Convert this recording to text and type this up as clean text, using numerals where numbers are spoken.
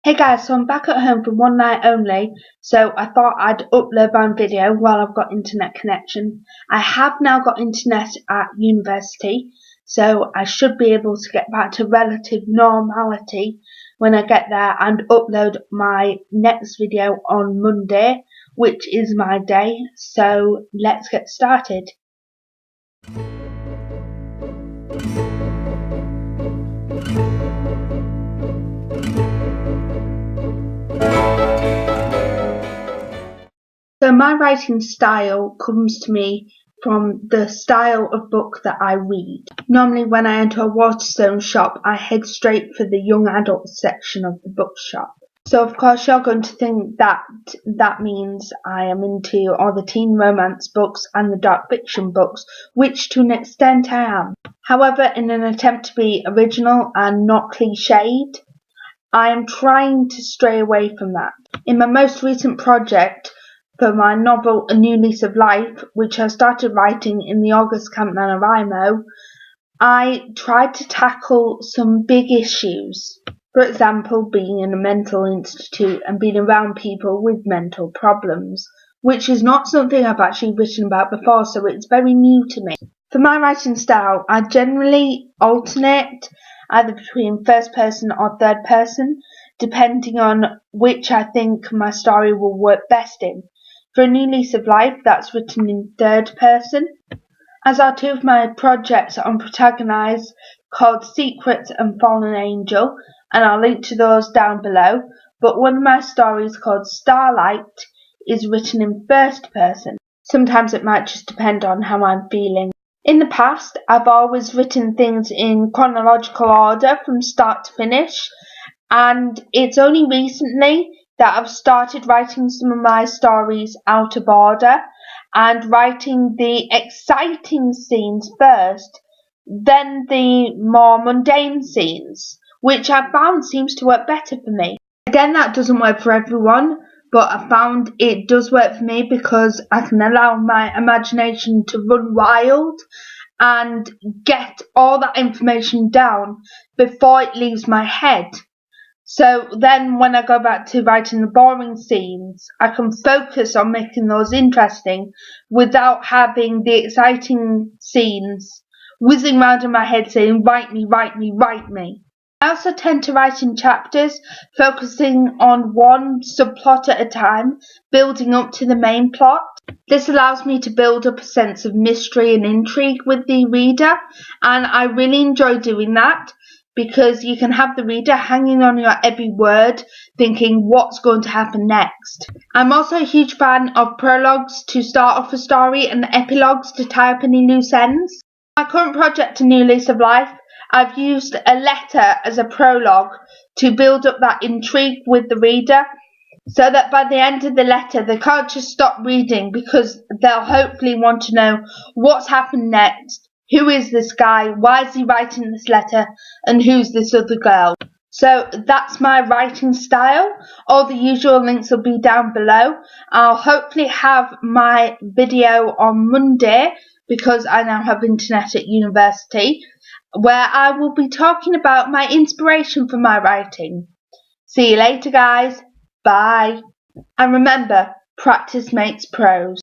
Hey guys, so I'm back at home for one night only, so I thought I'd upload my video while I've got internet connection. I have now got internet at university, so I should be able to get back to relative normality when I get there and upload my next video on Monday, which is my day, so let's get started. So my writing style comes to me from the style of book that I read. Normally when I enter a Waterstone shop, I head straight for the young adult section of the bookshop. So of course you're going to think that means I am into all the teen romance books and the dark fiction books, which to an extent I am. However, in an attempt to be original and not cliched, I am trying to stray away from that. In my most recent project, for my novel A New Lease of Life, which I started writing in the August Camp NaNoWriMo, I tried to tackle some big issues. For example, being in a mental institute and being around people with mental problems, which is not something I've actually written about before, so it's very new to me. For my writing style, I generally alternate either between first person or third person, depending on which I think my story will work best in. For A New Lease of Life, that's written in third person, as are two of my projects on Protagonize called Secrets and Fallen Angel, and I'll link to those down below, but one of my stories called Starlight is written in first person. Sometimes it might just depend on how I'm feeling. In the past, I've always written things in chronological order from start to finish, and it's only recently that I've started writing some of my stories out of order and writing the exciting scenes first, then the more mundane scenes, which I found seems to work better for me. Again, that doesn't work for everyone, but I found it does work for me because I can allow my imagination to run wild and get all that information down before it leaves my head. So then when I go back to writing the boring scenes, I can focus on making those interesting without having the exciting scenes whizzing around in my head saying, write me, write me, write me. I also tend to write in chapters, focusing on one subplot at a time, building up to the main plot. This allows me to build up a sense of mystery and intrigue with the reader, and I really enjoy doing that, because you can have the reader hanging on your every word, thinking what's going to happen next. I'm also a huge fan of prologues to start off a story and epilogues to tie up any loose ends. My current project, A New Lease of Life, I've used a letter as a prologue to build up that intrigue with the reader, so that by the end of the letter they can't just stop reading, because they'll hopefully want to know what's happened next. Who is this guy? Why is he writing this letter? And who's this other girl? So that's my writing style. All the usual links will be down below. I'll hopefully have my video on Monday, because I now have internet at university, where I will be talking about my inspiration for my writing. See you later, guys. Bye. And remember, practice makes pros.